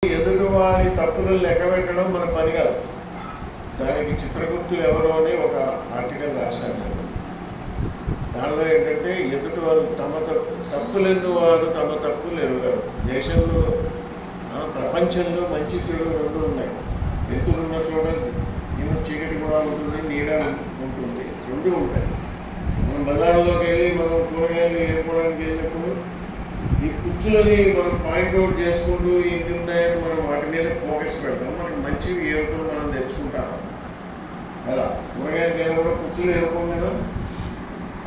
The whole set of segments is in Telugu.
ఎదురువారి తప్పులను లెక్కబెట్టడం మన పని కాదు. దానికి చిత్రగుప్తులు ఎవరో అని ఒక ఆర్టికల్ రాశాను. దానిలో ఏంటంటే ఎదుటి వాళ్ళు తమ తప్పులెందు వారు తమ తప్పులు ఎరుగారు. దేశంలో ప్రపంచంలో మంచి చెడు రెండు ఉన్నాయి. ఎత్తులున్న చోట చీకటి కూడా ఉంటుంది, నీడ ఉంటుంది, రెండు ఉంటాయి. మనం బజార్లోకి వెళ్ళి మనం కూరగాయలు ఏరుకోవడానికి వెళ్ళినప్పుడు ఈ కుచ్చులని మనం పాయింట్అవుట్ చేసుకుంటూ ఇన్ని ఉన్నాయని మనం వాటి మీద ఫోకస్ పెడతాం. మనకి మంచివి ఏరుకొని మనం తెచ్చుకుంటాం కదా. కూరగాయలకి వెళ్ళి కూడా కుచ్చులు ఏరుకోం కదా.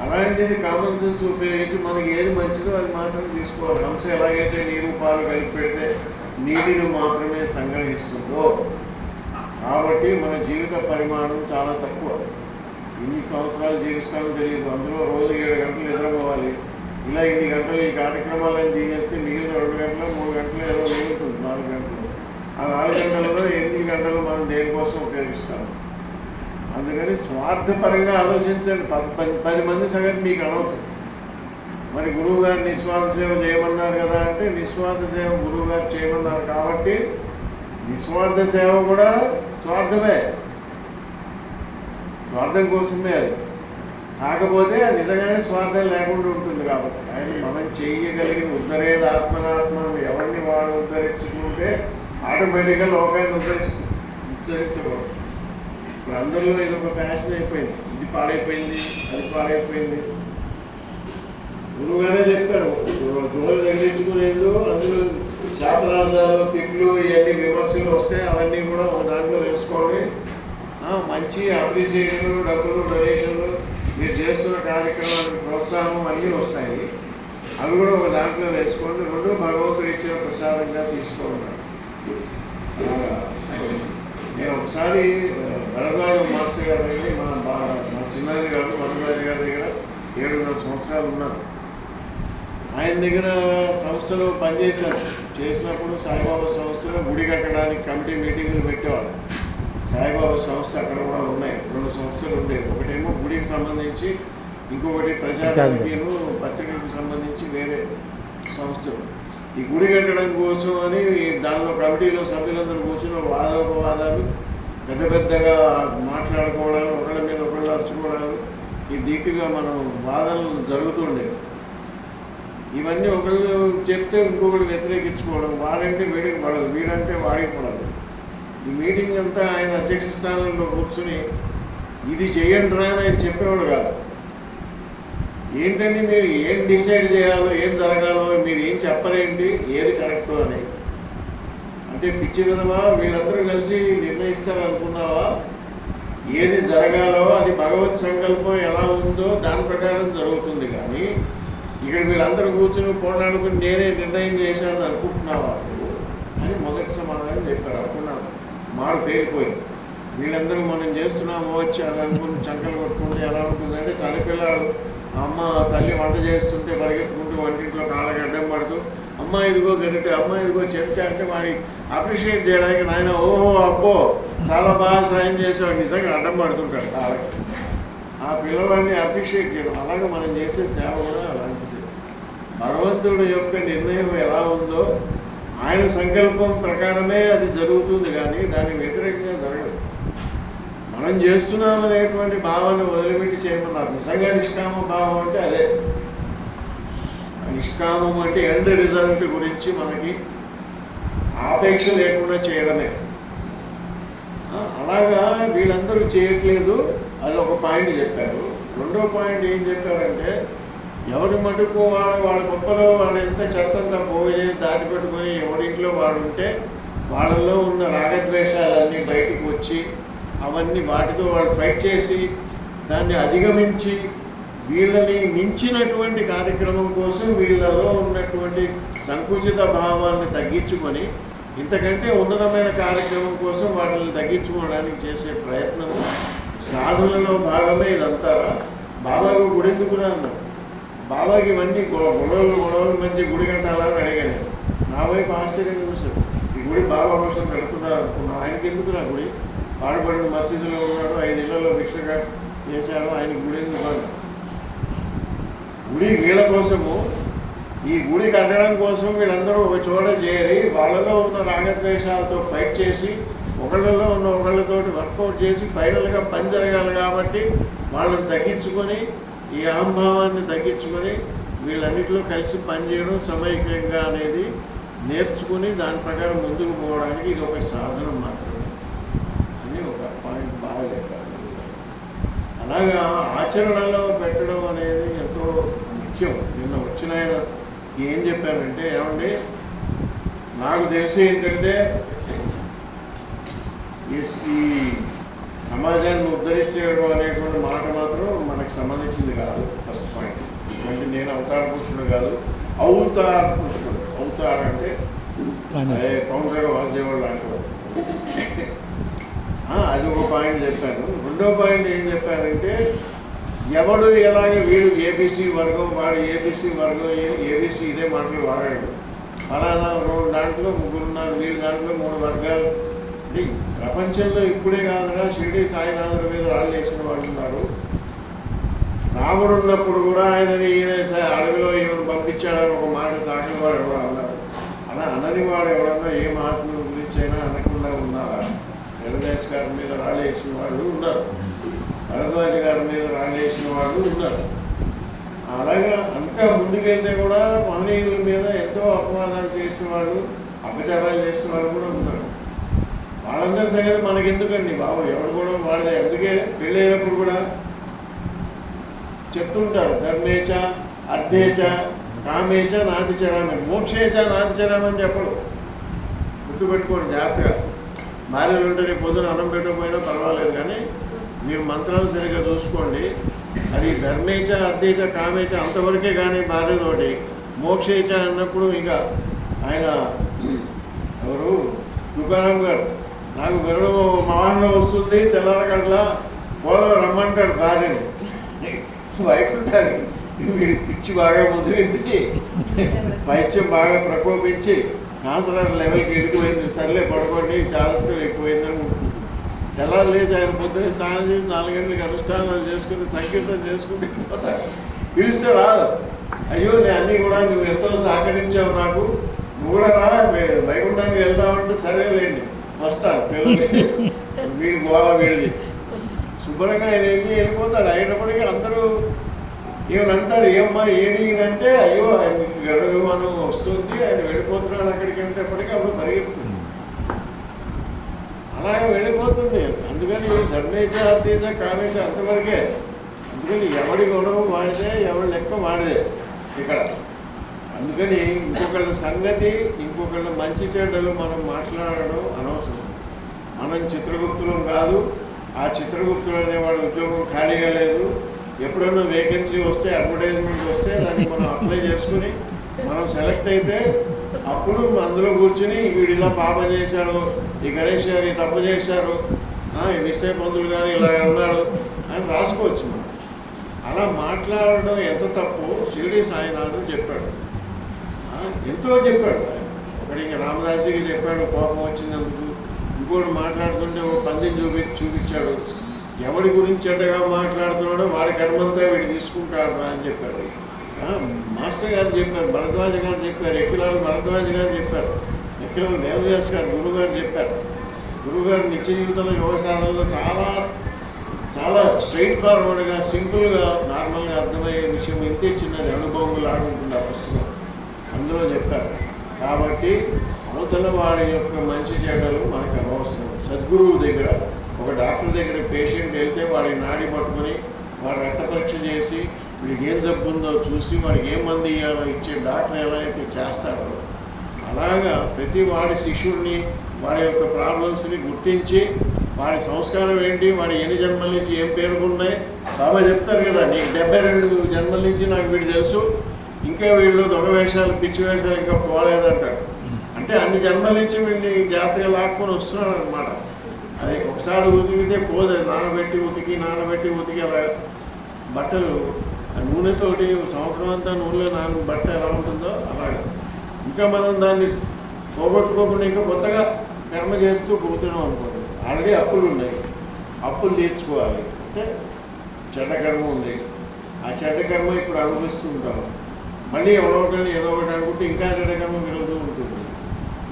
అలాంటిది కామన్ సెన్స్ ఉపయోగించి మనకి ఏది మంచిదో అది మాత్రం తీసుకోవాలి. హంస ఎలాగైతే నీరు పాలు కలిపి పెడితే నీటిని మాత్రమే సంగ్రహిస్తుందో, కాబట్టి మన జీవిత పరిమాణం చాలా తక్కువ. ఎన్ని సంవత్సరాలు జీవిస్తామో తెలియదు. అందులో రోజు 7 గంటలు నిద్రపోవాలి. ఇలా ఇన్ని గంటలు ఈ కార్యక్రమాలను తీసేస్తే మిగిలిన 2 గంటలు 3 గంటలు ఏదో మిగులుతుంది, 4 గంటలు. ఆ 4 గంటలలో 8 గంటలు మనం దేనికోసం ఉపయోగిస్తాము. అందుకని స్వార్థపరంగా ఆలోచించండి. 10 మంది సంగతి మీకు అనవసరం. మరి గురువుగారు నిస్వార్థ సేవ చేయమన్నారు కదా అంటే, నిస్వార్థ సేవ గురువుగారు చేయమన్నారు కాబట్టి నిస్వార్థ సేవ కూడా స్వార్థమే, స్వార్థం కోసమే అది. కాకపోతే అది నిజంగానే స్వార్థం లేకుండా ఉంటుంది. కాబట్టి ఆయన మనం చేయగలిగిన ఉద్ధరేది ఆత్మనాత్మను ఎవరిని వాడు ఉద్ధరించుకుంటే ఆటోమేటిక్గా లోకాన్ని ఉద్ధరించకూడదు. ఇప్పుడు అందరిలో ఇది ఒక ఫ్యాషన్ అయిపోయింది. ఇది పాడైపోయింది, అది పాడైపోయింది. గురువుగానే చెప్పారు, జోలు తగిలించుకునేళ్ళు అందులో శాపనార్థాలు, తిట్లు, ఇవన్నీ విమర్శలు వస్తాయి. అవన్నీ కూడా ఒక దాంట్లో వేసుకోండి. మంచి అప్రిసియేషన్, డబ్బులు, డొనేషన్లు, మీరు చేస్తున్న కార్యక్రమాలకు ప్రోత్సాహం అన్నీ వస్తాయి. అవి కూడా ఒక దాంట్లో వేసుకోండి. రెండు భగవంతుడు ఇచ్చిన ప్రసాదంగా తీసుకోండి. నేను ఒకసారి వరదాయ మాస్టర్ గారు దగ్గర మా చిన్నారి గారు వరదాయ గారి దగ్గర 7.5 సంవత్సరాలు ఉన్నారు. ఆయన దగ్గర సంస్థలో పనిచేశాను. చేసినప్పుడు సాయిబాబా సంస్థలో గుడి కట్టడానికి కమిటీ మీటింగులు పెట్టేవాళ్ళు. సాయిబాబా సంస్థ అక్కడ కూడా ఉన్నాయి. 2 సంస్థలు ఉండేవి. ఒకటేమో గుడికి సంబంధించి, ఇంకొకటి ప్రజానికి పత్రికలకు సంబంధించి వేరే సంస్థలు. ఈ గుడి కట్టడం కోసం అని దానిలో కమిటీలో సభ్యులందరూ కూర్చుని వాదోపవాదాలు, పెద్దగా మాట్లాడుకోవడాలు, ఒకళ్ళ మీద ఒకళ్ళు అరుచుకోవడాలు, ఈ దీటుగా మనం వాదనలు జరుగుతుండేవి. ఇవన్నీ ఒకళ్ళు చెప్తే ఇంకొకళ్ళు వ్యతిరేకించుకోవడం, వాడంటే వీడికి పడదు, వీడంటే వాడికి పడదు. ఈ మీటింగ్ అంతా ఆయన అధ్యక్ష స్థానంలో కూర్చుని ఇది చేయండి రా అని ఆయన చెప్పేవాడు కాదు. ఏంటంటే మీరు ఏం డిసైడ్ చేయాలో, ఏం జరగాలో మీరు ఏం చెప్పలేంటి, ఏది కరెక్టో అని. అంటే పిచ్చి విధమా, వీళ్ళందరూ కలిసి నిర్ణయిస్తారనుకున్నావా? ఏది జరగాలో అది భగవత్ సంకల్పం ఎలా ఉందో దాని ప్రకారం జరుగుతుంది. కానీ ఇక్కడ వీళ్ళందరూ కూర్చుని పోరాడుకుని నేనే నిర్ణయం చేశాను అనుకుంటున్నావా అని మొదటి సమాధానం చెప్పారు. అనుకున్నాను, మాడు పేరిపోయింది. వీళ్ళందరూ మనం చేస్తున్నాము వచ్చి అది అనుకుని చంకలు కొట్టుకుంటే ఎలా ఉంటుందంటే, చనిపిల్లాడు అమ్మ తల్లి వంట చేస్తుంటే పరిగెత్తుకుంటూ వంటింట్లో కాళ్ళకి అడ్డం పడుతూ అమ్మ ఇదిగో గరిటె, అమ్మ ఇదిగో చెప్తే అంటే వాడి అప్రిషియేట్ చేయడానికి నాయన ఓహో అబ్బో చాలా బాగా సాయం చేసేవాడు నిజంగా అడ్డం పడుతుంటాడు కాళ్ళకి. ఆ పిల్లవాడిని అప్రిషియేట్ చేయడం. అలాగే మనం చేసే సేవ కూడా అలాంటిది. భగవంతుడి యొక్క నిర్ణయం ఎలా ఉందో ఆయన సంకల్పం ప్రకారమే అది జరుగుతుంది. కానీ దానికి వ్యతిరేకంగా జరగదు. మనం చేస్తున్నామనేటువంటి భావన వదిలిపెట్టి చేయమన్నారు. నిజంగా నిష్కామ భావం అంటే అదే. నిష్కామం అంటే ఎండ్ రిజల్ట్ గురించి మనకి ఆపేక్ష లేకుండా చేయడమే. అలాగా వీళ్ళందరూ చేయట్లేదు. అది ఒక పాయింట్ చెప్పారు. రెండో పాయింట్ ఏం చెప్పారంటే, ఎవరి మటుకు వాళ్ళ గొప్పలో వాళ్ళు ఎంత చెత్తంతా పోగు చేసి దాచిపెట్టుకొని ఎవరింట్లో వాడు ఉంటే వాళ్ళల్లో ఉన్న రాగద్వేషాలన్నీ బయటకు వచ్చి అవన్నీ వాటితో వాళ్ళు ఫైట్ చేసి దాన్ని అధిగమించి వీళ్ళని మించినటువంటి కార్యక్రమం కోసం వీళ్ళలో ఉన్నటువంటి సంకుచిత భావాన్ని తగ్గించుకొని ఇంతకంటే ఉన్నతమైన కార్యక్రమం కోసం వాటిని తగ్గించుకోవడానికి చేసే ప్రయత్నం సాధనలో భాగమే ఇదంతా. బాబాకు గుడి ఎందుకురా అన్నారు. బాబాకి ఇవన్నీ గొడవల మధ్య గుడి కట్టాలని అడిగాను. నా వైపు ఆశ్చర్యంగా చూశాడు. ఈ గుడి బాబా కోసం కడుతున్నారు అనుకున్నాను. ఆయనకి ఎందుకు నా గుడి? పాడుపడిన మసీదులో ఉన్నాడు, 5 ఇళ్లలో భిక్షగా చేశాడు, ఆయన గుడి ఎందుకు? గుడి వీళ్ళ కోసము ఈ గుడి కట్టడం కోసం వీళ్ళందరూ ఒక చోట చేరి వాళ్ళలో ఉన్న రాగద్వేషాలతో ఫైట్ చేసి ఒకళ్ళలో ఉన్న ఒకళ్ళతోటి వర్కౌట్ చేసి ఫైనల్గా పని జరగాలి కాబట్టి వాళ్ళని తగ్గించుకొని ఈ అహంభావాన్ని తగ్గించుకొని వీళ్ళన్నిటిలో కలిసి పనిచేయడం సమైక్యంగా అనేది నేర్చుకుని దాని ప్రకారం ముందుకు పోవడానికి ఇది ఒక సాధనం మాత్రమే అని ఒక పాయింట్ బాగా చెప్పారు. అలాగా ఆచరణలో పెట్టడం అనేది ఎంతో ముఖ్యం. నిన్న వచ్చిన ఆయన ఏం చెప్పారంటే, ఏమండి నాకు తెలిసి ఏంటంటే ఈ సమాజాన్ని ఉద్ధరించడం అనేటువంటి మాట మాత్రం మనకు సంబంధించింది కాదు. ఫస్ట్ పాయింట్ అంటే నేను అవతార పురుషుడు కాదు, అవతార పురుషుడు. అవతార అంటే కౌంటర్ వాసుదేవుడు లాంటి అది ఒక పాయింట్ చెప్పాను. రెండో పాయింట్ ఏం చెప్పారంటే, ఎవడు ఎలాగే వీడు ఏబీసీ వర్గం, వాడు ఏబీసీ వర్గం, ఏబీసీ ఇదే మాటలు వాడాడు. అలానా దాంట్లో ముగ్గురున్నారు, వీళ్ళ దాంట్లో 3 వర్గాలు. అంటే ప్రపంచంలో ఇప్పుడే కాదుగా షిరిడి సాయినాథుల మీద రాళ్ళు వేసిన వాళ్ళు ఉన్నారు. రాముడు ఉన్నప్పుడు కూడా ఆయనని ఈయన అడవిలో ఈయన పంపించాడని ఒక మాట సాగిన వాడు ఎవరు అన్నారు. అలా అనని వాడు ఎవరన్నా ఏ మహాత్ముల గురించి అయినా అనకుండా ఉన్నారా? వెంకటేష్ గారి మీద రాళ్ళు వేసిన వాళ్ళు ఉన్నారు, భరద్వాజ గారి మీద రాళ్ళు వేసిన వాళ్ళు ఉన్నారు. అలాగా ఇంకా ముందుకెళ్తే కూడా మహనీయుల మీద ఎంతో అపవాదాలు చేసిన వాళ్ళు, అపచారాలు చేసిన వాళ్ళు కూడా ఉన్నారు. వాళ్ళందరి సంగతి మనకెందుకండి బాబు, ఎవరు కూడా వాళ్ళే. అందుకే పెళ్ళైనప్పుడు కూడా చెప్తుంటారు, ధర్మేచ అర్థేచ కామేచ నాతిచరామని, మోక్షేచ నాతిచరామని చెప్పడు. గుర్తుపెట్టుకోండి జాగ్రత్తగా. భార్యలు ఉంటే రేపు పొద్దున అన్నం పెట్టకపోయినా పర్వాలేదు, కానీ మీరు మంత్రాలు సరిగ్గా చూసుకోండి. అది ధర్మేచ అర్థేచ కామేచ అంతవరకే. కానీ భార్యతోటి మోక్షేచ అన్నప్పుడు ఇక ఆయన ఎవరు తుకారాం గారు, నాకు గరుడు మహాన్గా వస్తుంది తెల్లారగట్ల పోలో రమ్మంటాడు భార్యని. వైఫ్ ఉంటారు, వీడి పిచ్చి బాగా ముదిరింది, పైత్యం బాగా ప్రకోపించి సంవత్సరాల లెవెల్కి వెళ్ళిపోయింది, సర్లే పడుకోండి చాలస్తం ఎక్కువైందని ఉంటుంది. తెల్లారు లేచి ఆయన పొద్దున్నే స్నానం చేసి 4 గంటలకి అనుష్ఠానాలు చేసుకుని సంకీర్తన చేసుకుని వెళ్ళిపోతాడు. పిలిస్తే రాదు. అయ్యో నేను అన్నీ కూడా నువ్వు ఎంతో సహకరించావు నాకు, నువ్వు కూడా రా వైకుంఠానికి వెళ్దామంటే సరేలేండి వస్తాను. వీడి గోళ వీడిది శుభ్రంగా ఆయన వెళ్ళిపోతాడు. అయినప్పటికీ అందరూ ఏమనంటారు, ఏమ్మా ఏడినంటే అయ్యో ఆయన గరుడ విమానం వస్తుంది, ఆయన వెళ్ళిపోతున్నాడు అక్కడికి వెళ్ళేటప్పటికీ అప్పుడు పరిగెత్తుంది, అలాగే వెళ్ళిపోతుంది. అందుకని ధర్మేచ అర్థేచ కామేచ అంతవరకే. అందుకని ఎవడి గొడవ వాడితే, ఎవరి లెక్క వాడిదే ఇక్కడ. అందుకని ఇంకొకళ్ళ సంగతి, ఇంకొకళ్ళ మంచి చెడ్డలు మనం మాట్లాడడం అనవసరం. మనం చిత్రగుప్తులం కాదు, ఆ చిత్రగుప్తులు అనేవాడు ఉద్యోగం ఖాళీగా లేదు. ఎప్పుడైనా వేకెన్సీ వస్తే, అడ్వర్టైజ్మెంట్ వస్తే దాన్ని మనం అప్లై చేసుకుని మనం సెలెక్ట్ అయితే అప్పుడు అందులో కూర్చుని వీడు ఇలా పాపం చేశాడు, ఈ గణేష్ గారు ఈ తప్పు చేశారు, ఈ నిశ్చయ పంతులు గారు ఇలా ఉన్నాడు అని రాసుకోవచ్చు మనం. అలా మాట్లాడడం ఎంత తప్పు షిరిడి సాయినాథుడు చెప్పాడు, ఎంతో చెప్పాడు. ఒకడికి రామదాసికి చెప్పాడు కోపం వచ్చినందుకు, ఇంకోటి మాట్లాడుతుంటే ఒక పందిని చూపించాడు. ఎవడి గురించి చెడ్డగా మాట్లాడుతున్నాడో వాడి కర్మంతా వీడు తీసుకుంటాడు అని చెప్పారు. మాస్టర్ గారు చెప్పారు, భరద్వాజ గారు చెప్పారు, ఎక్కిలాలు భరద్వాజ గారు చెప్పారు, ఎక్కిలాలు వేదవ్యాస్ గారు గురువు గారు చెప్పారు. గురువు గారు నిత్య జీవితంలో యోగ సాధనలో చాలా చాలా స్ట్రైట్ ఫార్వర్డ్గా సింపుల్గా నార్మల్గా అర్థమయ్యే విషయం ఇంతే చిన్నది అనుభవంలో ఆడుకుంటుంది ఆ పుస్తకం, అందులో చెప్పారు. కాబట్టి అవతల వాడి యొక్క మంచి చెడ్డలు మనకు అనవసరం. సద్గురువు దగ్గర, ఒక డాక్టర్ దగ్గర పేషెంట్ వెళ్తే వాడి నాడి పట్టుకొని వాడు రక్త పరీక్ష చేసి వీడికి ఏం జబ్బు ఉందో చూసి వాడికి ఏం మంది ఇవ్వాలో ఇచ్చే డాక్టర్ ఎలా అయితే చేస్తాడో, అలాగా ప్రతి వాడి శిష్యుడిని వాడి యొక్క ప్రాబ్లమ్స్ని గుర్తించి వాడి సంస్కారం ఏంటి, వాడి ఎన్ని జన్మల నుంచి ఏం పేరుకున్నాయి. బాబా చెప్తారు కదా, నీకు 72 జన్మల నుంచి నాకు వీడు తెలుసు, ఇంకా వీళ్ళు దొంగ వేషాలు పిచ్చి వేషాలు ఇంకా పోలేదంటాడు. అంటే అన్ని జన్మల నుంచి వీడిని జాగ్రత్తగా లాక్కొని వస్తున్నాడు అనమాట. అది ఒకసారి ఉతికితే పోదు, నానబెట్టి ఉతికి అలా బట్టలు నూనెతోటి సంవత్సరం అంతా నూనెలో బట్ట ఎలా ఉంటుందో అలాగే ఇంకా మనం దాన్ని పోగొట్టుకోకుండా ఇంకా కొత్తగా కర్మ చేస్తూ పోతున్నాం అనుకోండి. ఆల్రెడీ అప్పులు ఉన్నాయి, అప్పులు తీర్చుకోవాలి. అంటే చెడ్డ కర్మ ఉంది, ఆ చెడ్డ కర్మ ఇప్పుడు అనుభవిస్తుంటాం. మళ్ళీ ఎవరో ఒకటి ఏదో ఒకటి అనుకుంటే ఇంకా జరగడం జరుగుతూ ఉంటుంది.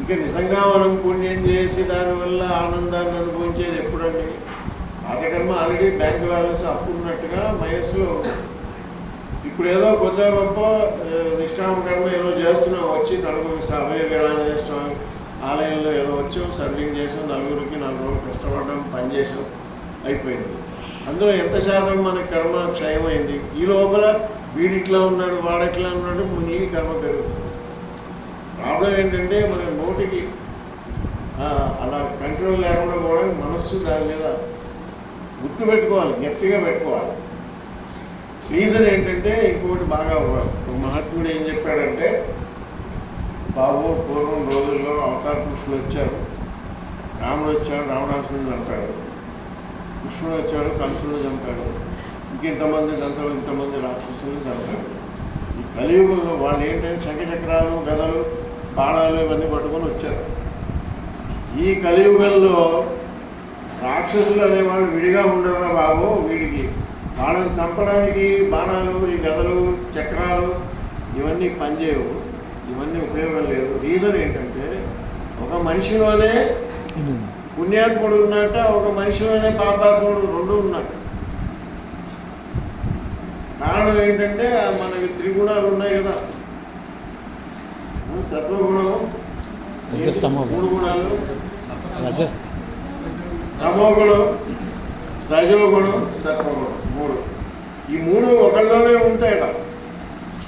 ఇంకా నిజంగా మనం పుణ్యం చేసి దానివల్ల ఆనందాన్ని అనుభవించేది ఎప్పుడండి? పాతకర్మ ఆల్రెడీ బ్యాంక్ బ్యాలెన్స్ అప్పు ఉన్నట్టుగా వయస్సులో ఉంటుంది. ఇప్పుడు ఏదో కొద్దిగా గొప్ప నిష్కామ కర్మ ఏదో చేస్తున్నాం, వచ్చి నలుగురికి అభయ స్వామి ఆలయంలో ఏదో వచ్చాం, సర్వింగ్ చేసాం, నలుగురికి 4 రోజులు కష్టపడడం, పనిచేసాం, అయిపోయింది. అందులో ఎంత శాతం మనకి కర్మ క్షయమైంది? ఈ లోపల వీడిట్లా ఉన్నాడు, వాడెట్లా ఉన్నాడు, నీ కర్మ పెరుగుతుంది. ప్రాబ్లం ఏంటంటే మన నోటికి అలా కంట్రోల్ లేకుండా కూడా మనస్సు దాని మీద గుర్తు పెట్టుకోవాలి, గట్టిగా పెట్టుకోవాలి. రీజన్ ఏంటంటే ఇంకొకటి బాగా మహాత్ముడు ఏం చెప్పాడంటే, బాబు పూర్వం రోజుల్లో అవతార పురుషులు వచ్చారు, రాముడు వచ్చాడు, రావణాసురుడు చంపాడు, కృష్ణుడు వచ్చాడు, కంసుడు చంపాడు, ఇంతమంది రాక్షసులు చంపాడు. ఈ కలియుగంలో వాళ్ళు ఏంటంటే శంఖచక్రాలు, గదలు, బాణాలు ఇవన్నీ పట్టుకొని వచ్చారు. ఈ కలియుగంలో రాక్షసులు అనేవాళ్ళు విడిగా ఉండరా బాబు, వీడికి వాళ్ళని చంపడానికి బాణాలు, ఈ గదలు, చక్రాలు ఇవన్నీ పనిచేయవు, ఇవన్నీ ఉపయోగం లేదు. రీజన్ ఏంటంటే ఒక మనిషిలోనే పుణ్యాత్ముడు ఉన్నట్ట, ఒక మనిషిలోనే పాపాత్ముడు రెండు ఉన్నట్టు. కారణం ఏంటంటే మనకి 3 గుణాలు ఉన్నాయి కదా, సత్వగుణం, 3 గుణాలు, తమోగుణం, రజోగుణం, సత్వగుణం, 3. ఈ 3 ఒకళ్ళలోనే ఉంటాయట.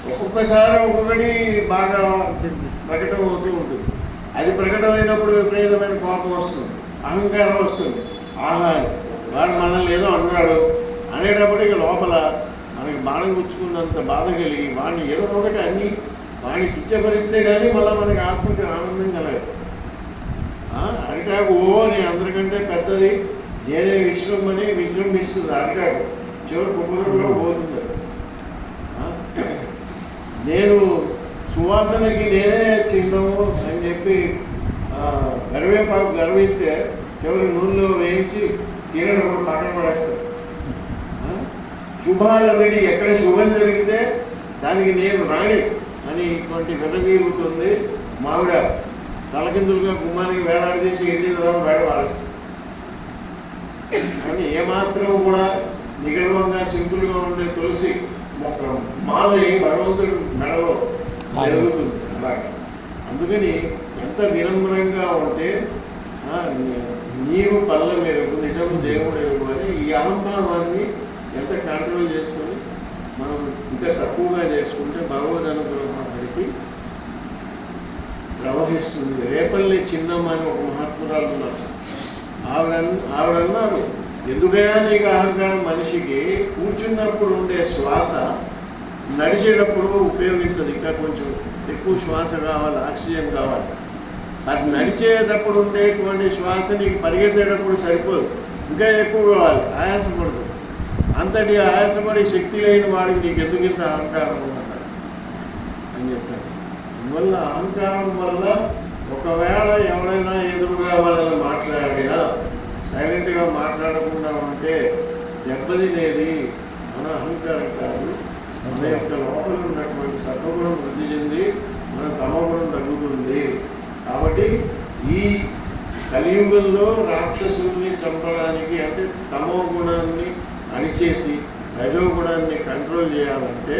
ఒక్కొక్కసారి ఒక్కొక్కటి బాగా ప్రకటన అవుతూ ఉంటుంది. అది ప్రకటమైనప్పుడు విపరీతమైన కోపం వస్తుంది, అహంకారం వస్తుంది. ఆహా, వాడు మనల్ని ఏదో అన్నాడు అనేటప్పటికి లోపల మనకి బాణం గుచ్చుకున్నంత బాధ కలిగి వాడిని ఏదో ఒకటి అన్ని వాడిని కిచ్చపరిస్తే కానీ మళ్ళీ మనకి ఆత్మకి ఆనందం కలగదు. అరిటాకు నేను అందరికంటే పెద్దది, నేనే విశ్రమని విజృంభిస్తుంది అరిటాకు, చివరి కుక్కలో పోతుంది. నేను సువాసనకి నేనే చిహ్నము అని చెప్పి గర్వేపాకు గర్విస్తే చివరి నూనెలో వేయించి తీరడం పక్కన పడేస్తాడు. శుభాలన్నిటి ఎక్కడ శుభం జరిగితే దానికి నేను రాణి అని ఇటువంటి విరవీగుతుంది మావిడ. తలకిందులుగా గుమ్మానికి వేలాడదీసి ఎండిన తర్వాత వేడ వాడిస్తుంది. కానీ ఏమాత్రం కూడా నిగళవంగా సింపుల్గా ఉండే తులసి మొక్క మాలని భగవంతుడు మెడలో జరుగుతుంది అలాగే. అందుకని ఎంత వినమ్రంగా ఉంటే నీవు పళ్ళ మేరకు నిజము దేవుడు ఎరుగు అని ఈ అహంభావాన్ని ఎంత కంట్రోల్ చేసుకొని మనం ఇంకా తక్కువగా చేసుకుంటే భగవద్ అనుగ్రహం మనకి ప్రవహిస్తుంది. రేపల్లి చిన్నమ్మ అని ఒక మహాత్మురాలు ఉన్నారు. ఆవిడన్నారు, ఎందుకైనా నీకు అహంకారం మనిషికి కూర్చున్నప్పుడు ఉండే శ్వాస నడిచేటప్పుడు ఉపయోగించదు, ఇంకా కొంచెం ఎక్కువ శ్వాస కావాలి, ఆక్సిజన్ కావాలి. అది నడిచేటప్పుడు ఉండేటువంటి శ్వాస నీకు పరిగెత్తేటప్పుడు సరిపోదు, ఇంకా ఎక్కువ కావాలి, ఆయాసపడదు. అంతటి ఆయాసపడి శక్తి లేని వాడికి నీకు ఎందుకు ఇంత అహంకారం ఉన్నట్టు అని చెప్పారు. అందువల్ల అహంకారం వల్ల ఒకవేళ ఎవరైనా ఎదురుగా వాళ్ళని మాట్లాడినా సైలెంట్గా మాట్లాడకుండా ఉంటే దెబ్బతినేది మన అహంకారం కాదు, మన యొక్క లోపల ఉన్నటువంటి సత్వగుణం వృద్ధి చెంది మన తమోగుణం తగ్గుతుంది. కాబట్టి ఈ కలియుగంలో రాక్షసుల్ని చంపడానికి, అంటే తమో గుణాన్ని అణిచేసి రజోగుణాన్ని కంట్రోల్ చేయాలంటే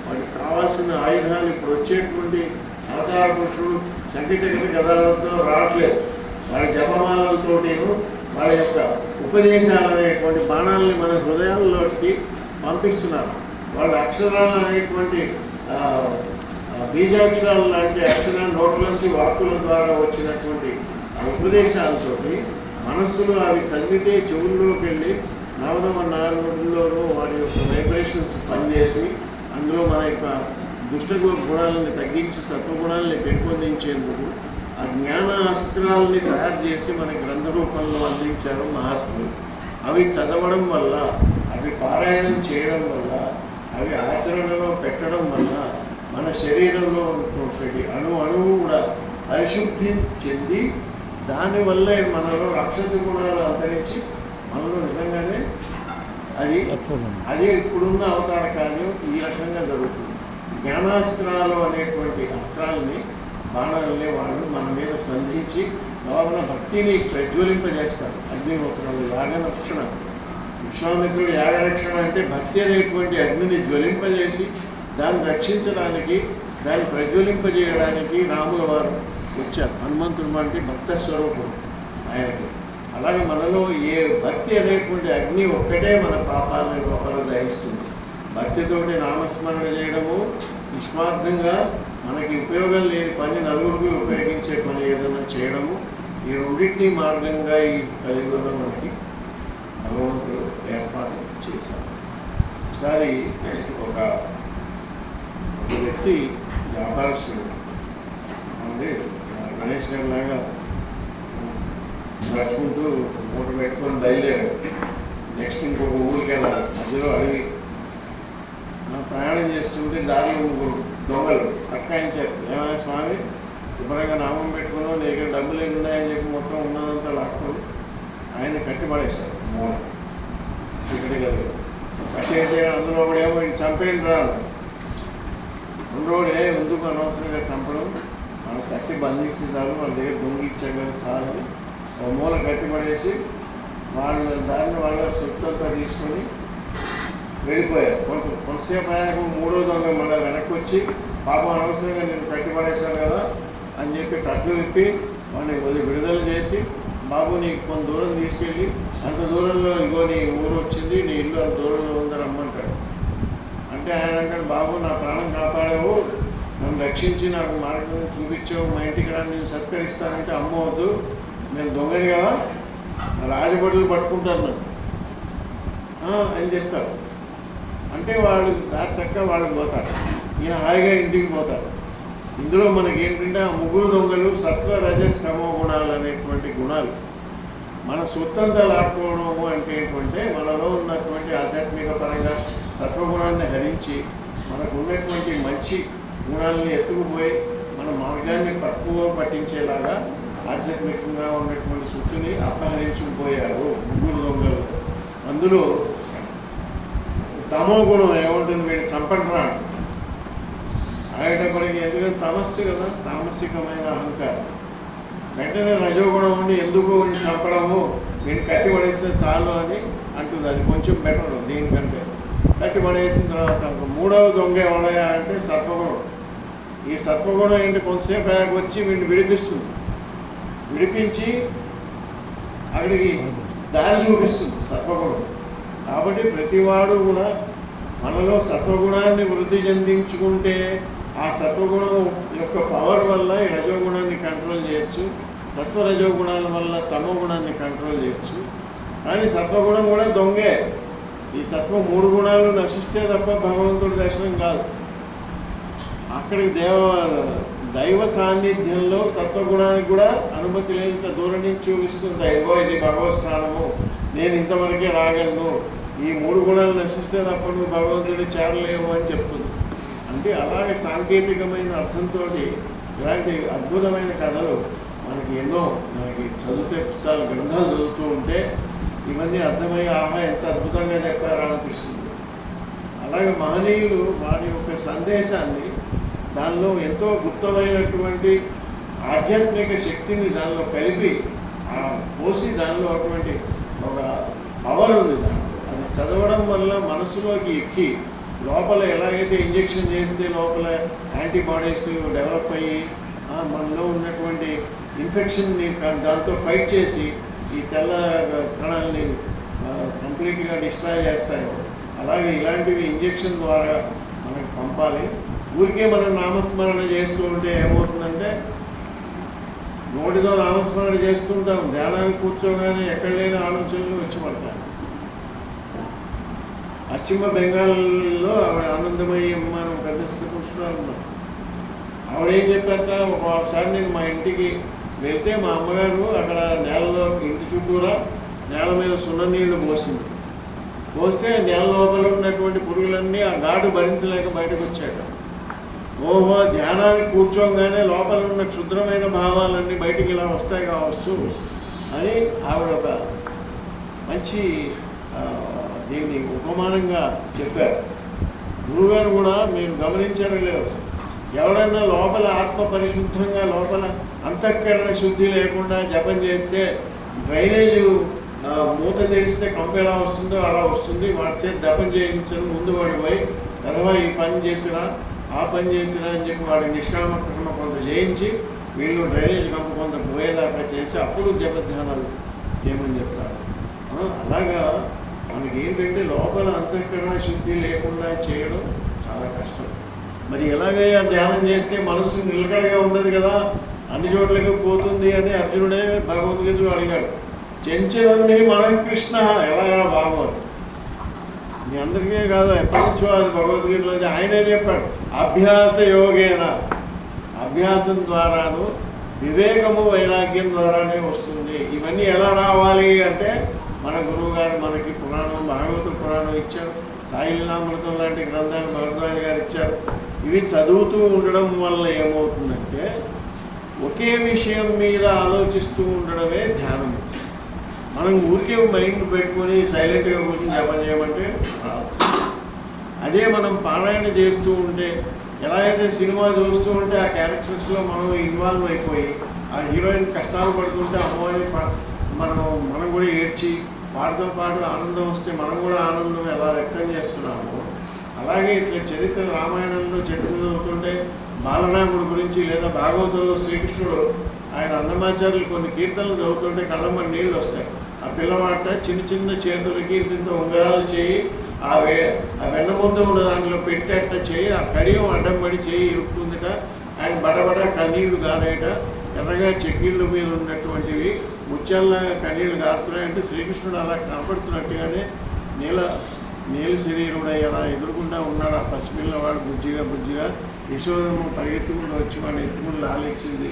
వాటికి కావాల్సిన ఆయుధాలు ఇప్పుడు వచ్చేటువంటి అవతార పురుషుడు శంఖచక్ర గదాలతో రావట్లేదు. వారి జపమాలతో వాళ్ళ యొక్క ఉపదేశాలు అనేటువంటి బాణాలని మన హృదయాల్లోకి పంపిస్తున్నారు. వాళ్ళ అక్షరాలు అనేటువంటి బీజాక్షరాలు లాంటి అక్షరాలు నోట్లోంచి వాక్కుల ద్వారా వచ్చినటువంటి ఉపదేశాలతోటి మనస్సులో అవి చదివితే చెవుల్లోకి వెళ్ళి నవనవ నాలుగులోనూ వారి యొక్క వైబ్రేషన్స్ పనిచేసి అందులో మన యొక్క దుష్ట గుణాలని తగ్గించి సత్వగుణాలని పెంపొందించేందుకు ఆ జ్ఞాన అస్త్రాలని తయారు చేసి మన గ్రంథ రూపంలో అందించారు మహాత్ములు. అవి చదవడం వల్ల, అవి పారాయణం చేయడం వల్ల, అవి ఆచరణలో పెట్టడం వల్ల మన శరీరంలో ఉన్నటువంటి అణువు కూడా పరిశుద్ధి చెంది దానివల్ల మనలో రాక్షస గుణాలు అంతరించి మనలో నిజంగానే అది ఇప్పుడున్న అవతార కార్యం ఈ రకంగా జరుగుతుంది. జ్ఞానాస్త్రాలు అనేటువంటి అస్త్రాలని బాణాలని వాళ్ళు మన మీద సంధించి లోపల భక్తిని ప్రజ్వలింపజేస్తారు. అగ్నిహోత్రులు యాగరక్షణ, విశ్వామిత్రుడు యాగరక్షణ అంటే భక్తి అనేటువంటి అగ్నిని జ్వలింపజేసి దాన్ని రక్షించడానికి, దాన్ని ప్రజ్వలింపజేయడానికి రాముల వారు వచ్చారు. హనుమంతుడు అంటే భక్త స్వరూపం ఆయనకి. అలాగే మనలో ఏ భక్తి అనేటువంటి అగ్ని ఒక్కటే మన పాపాలని లోపల దహిస్తుంది. భక్తితోటి నామస్మరణ చేయడము, నిస్వార్థంగా మనకి ఉపయోగం లేని పని నలుగురికి ఉపయోగించే పని ఏదైనా చేయడము, ఈ రెండింటినీ మార్గంగా ఈ కలియుగంలో మనకి భగవంతుడు ఏర్పాటు చేశారు. ఒకసారి ఒక వ్యక్తి వ్యాపారస్తుడు అంటే గణేష్ గారి లాగా నడుచుకుంటూ మూట పెట్టుకొని బయలుదేరాడు. నెక్స్ట్ ఇంకొక ఊరికి వెళ్ళాలి. మధ్యలో అడవి ప్రయాణం చేస్తుంటే దారిలో ముగ్గురు దొంగలు అట్కాయించారు. ఏమైనా స్వామి శుభ్రంగా నామం పెట్టుకున్నావు, నీ దగ్గర డబ్బులు ఏమి ఉన్నాయని చెప్పి మొత్తం ఉన్నదంతా లాక్కొని ఆయన కట్టిపడేశారు. మూల చీకటి గదిలో కట్టేసే అందులో కూడా ఏమో చంపేయండి రా. రెండోడే ఎందుకు అనవసరంగా చంపడం, మనం కట్టి బంధిస్తే చాలు, వాళ్ళ దగ్గర దొంగి ఇచ్చాం కదా చాలు, ఒక మూల కట్టిపడేసి వాళ్ళ దాన్ని వాళ్ళ సొత్తంతా తీసుకొని వెళ్ళిపోయారు. కొంతసేపు ఆయనకు మూడో దొంగ మళ్ళీ వెనక్కి వచ్చి పాపం అనవసరంగా నేను కట్టిపడేశాను కదా అని చెప్పి కట్లు విప్పి వాడిని విడుదల చేసి, బాబు నీకు కొంత దూరం తీసుకెళ్ళి అంత దూరంలో ఇగో నీ ఊరు వచ్చింది, నీ ఇల్లు అంత దూరంలో ఉందని రమ్మంటాడు. అంటే ఆయన అంటాడు, బాబు నా ప్రాణం కాపాడావు, నన్ను రక్షించి నాకు మార్గం చూపించావు, మా ఇంటికి రా నేను సత్కరిస్తానంటే అమ్మవద్దు, నేను దొంగని కదా రాజబడులు పట్టుకుంటాను అని చెప్తారు. అంటే వాళ్ళు దారి చక్కగా వాళ్ళకి పోతారు, ఈయన హాయిగా ఇంటికి పోతారు. ఇందులో మనకి ఏంటంటే ఆ ముగ్గురు దొంగలు సత్వ రజస్ తమో గుణాలు అనేటువంటి గుణాలు మన సొత్తంతా లాక్కోవడము అంటే ఏంటంటే మనలో ఉన్నటువంటి ఆధ్యాత్మిక పరంగా సత్వగుణాన్ని హరించి మనకు ఉన్నటువంటి మంచి గుణాలని ఎత్తుకుపోయి మన మార్గాన్ని పట్టించేలాగా ఆధ్యాత్మికంగా ఉన్నటువంటి సొత్తుని అపహరించుకుపోయారు ముగ్గురు దొంగలు. అందులో తమో గుణం ఏముంటుంది, వీడిని చంపండిరా ఆయటప్పటికి, ఎందుకంటే తమస్సు కదా, తామసికమైన అహంకారం. వెంటనే రజోగుణం ఉండి ఎందుకు చంపడము, నేను కట్టి పడేస్తే చాలు అని అంటుంది. అది కొంచెం బెటర్ దీనికంటే. కట్టి పడేసిన తర్వాత మూడవ దొంగ ఎవడయా అంటే సత్వగుణం. ఈ సత్వగుణం ఏంటి, కొంతసేపు బ్యాగ్ వచ్చి వీడిని విడిపిస్తుంది, విడిపించి అక్కడికి దారి చూపిస్తుంది సత్వగుణం. కాబట్టి ప్రతివాడు కూడా మనలో సత్వగుణాన్ని వృద్ధి చెందించుకుంటే ఆ సత్వగుణం యొక్క పవర్ వల్ల ఈ రజోగుణాన్ని కంట్రోల్ చేయొచ్చు, సత్వరజోగుణాల వల్ల తమో గుణాన్ని కంట్రోల్ చేయొచ్చు. కానీ సత్వగుణం కూడా దొంగే. ఈ సత్వ మూడు గుణాలు నశిస్తే తప్ప భగవంతుడి దర్శనం కాదు. అక్కడికి దైవ సాన్నిధ్యంలో సత్వగుణానికి కూడా అనుమతి లేదు. ఇంత దూరం నుంచి చూపిస్తుంది, ఇగో ఇది భగవత్ స్థానము, నేను ఇంతవరకే రాగలను, ఈ మూడు గుణాలు నశిస్తే తప్ప నువ్వు భగవంతుడిని చేరలేవు అని చెప్తుంది. అంటే అలాగే సాంకేతికమైన అర్థంతో ఇలాంటి అద్భుతమైన కథలు మనకి ఎన్నో, మనకి చదివితే పుస్తకాలు గ్రంథాలు చదువుతూ ఉంటే ఇవన్నీ అర్థమయ్యి ఆహా ఎంత అద్భుతంగా చెప్పారా అనిపిస్తుంది. అలాగే మహనీయులు వారి యొక్క సందేశాన్ని దానిలో ఎంతో గుప్తమైనటువంటి ఆధ్యాత్మిక శక్తిని దానిలో కలిపి పోసి దానిలో అటువంటి ఒక పవర్ ఉంది దాంట్లో. అది చదవడం వల్ల మనసులోకి ఎక్కి లోపల ఎలాగైతే ఇంజెక్షన్ చేస్తే లోపల యాంటీబాడీస్ డెవలప్ అయ్యి మనలో ఉన్నటువంటి ఇన్ఫెక్షన్ని దాంతో ఫైట్ చేసి ఈ తెల్ల కణాలని కంప్లీట్గా డిస్ట్రాయ్ చేస్తాయో అలాగే ఇలాంటివి ఇంజెక్షన్ ద్వారా మనకి పంపాలి. ఊరికే మనం నామస్మరణ చేస్తూ ఉంటే ఏమవుతుందంటే నోటితో నామస్మరణ చేస్తుంటాం, ధ్యానానికి కూర్చోగానే ఎక్కడ లేని ఆలోచనలు వచ్చి పడతాయి. పశ్చిమ బెంగాల్లో ఆవిడ ఆనందమయ్యి అమ్మ పెద్ద స్థితిపురుషురాలు ఉన్నారు. ఆవిడేం చెప్పారట, ఒకసారి నేను మా ఇంటికి వెళ్తే మా అమ్మగారు అక్కడ నేలలో ఇంటి చుట్టూరా నేల మీద సున్న నీళ్లు పోసింది. పోస్తే నేల లోపల ఉన్నటువంటి పురుగులన్నీ ఆ ఘాటు భరించలేక బయటకు వచ్చాక, ఓహో ధ్యానానికి కూర్చోగానే లోపల ఉన్న క్షుద్రమైన భావాలన్నీ బయటికి ఇలా వస్తాయి కావచ్చు అని ఆవిడ ఒక మంచి దీన్ని ఉపమానంగా చెప్పారు. గురువుగారు కూడా మీరు గమనించారో లేవు, ఎవరైనా లోపల ఆత్మ పరిశుద్ధంగా లోపల అంతఃకరణ శుద్ధి లేకుండా జపం చేస్తే డ్రైనేజ్ మూత తెరిస్తే కంపు ఎలా వస్తుందో అలా వస్తుంది. వాడి చేతి జపం చేయించడం ముందు వాడి పోయి అథవా ఈ పని చేసినా ఆ పని చేసినా అని చెప్పి వాడి నిష్కామకరణ కొంత చేయించి వీళ్ళు డ్రైనేజ్ కంపు కొంత పోయేదాకా చేసి అప్పుడు జపధ్యానాలు చేయమని చెప్తారు. అలాగా మనకి ఏంటంటే లోపల అంతఃకరణ శుద్ధి లేకుండా చేయడం చాలా కష్టం. మరి ఎలాగైనా ధ్యానం చేస్తే మనసు నిలకడగా ఉండదు కదా, అన్ని చోట్లకి పోతుంది అని అర్జునుడే భగవద్గీతలో అడిగాడు. చెంచలన్నీ మనం కృష్ణ ఎలాగా బాగోదు. మీ అందరికీ కాదు, ఎప్పటి నుంచో అది భగవద్గీతలో ఆయనే చెప్పాడు. అభ్యాస యోగేన, అభ్యాసం ద్వారాను వివేకము వైరాగ్యం ద్వారానే వస్తుంది. ఇవన్నీ ఎలా రావాలి అంటే మన గురువుగారు మనకి పురాణం, భాగవత పురాణం ఇచ్చారు, సాయిలీలామృతం లాంటి గ్రంథాలు భరద్వాజ గారు ఇచ్చారు. ఇవి చదువుతూ ఉండడం వల్ల ఏమవుతుందంటే ఒకే విషయం మీద ఆలోచిస్తూ ఉండడమే ధ్యానం. మనం ఊరికే మైండ్ పెట్టుకొని సైలెంట్గా కూర్చొని జపం చేయమంటే అదే మనం పారాయణ చేస్తూ ఉంటే, ఎలా అయితే సినిమా చూస్తూ ఉంటే ఆ క్యారెక్టర్స్లో మనం ఇన్వాల్వ్ అయిపోయి ఆ హీరోయిన్ కష్టాలు పడుతుంటే అమ్మవారిని మనం కూడా ఏడ్చి వాటితో పాటు ఆనందం వస్తే మనం కూడా ఆనందం ఎలా వ్యక్తం చేస్తున్నాము. అలాగే ఇట్లా చరిత్ర రామాయణంలో చరిత్ర చదువుతుంటే బాలరాముడి గురించి లేదా భాగవతంలో శ్రీకృష్ణుడు ఆయన అన్నమాచార్యులు కొన్ని కీర్తనలు చదువుతుంటే కళ్ళమ్మ నీళ్ళు వస్తాయి. ఆ పిల్లవాట చిన్న చిన్న చేతులకి ఇంత ఉంగరాలు చేయి ఆ వెన్నముద్ద ఉన్న దాంట్లో పెట్టేట చేయి ఆ కడియం అడ్డం పడి చేయి ఇరుక్కుందిట. ఆయన బడబడ కన్నీళ్లు గారేట, ఎర్రగా చెక్కిళ్ళు మీద ఉన్నటువంటివి ముత్యాలలాగా కన్నీళ్లు గారుతున్నాయంటే శ్రీకృష్ణుడు అలా కనపడుతున్నట్టుగానే నీల శరీరుడై అలా ఎదురుకుండా ఉన్నాడు. ఆ పసిపిల్లవాడు బుజ్జిగా యశోదమ్మ పరిగెత్తుకుంటూ వచ్చి వాడిని ఎత్తుకుని లాలిచ్చింది.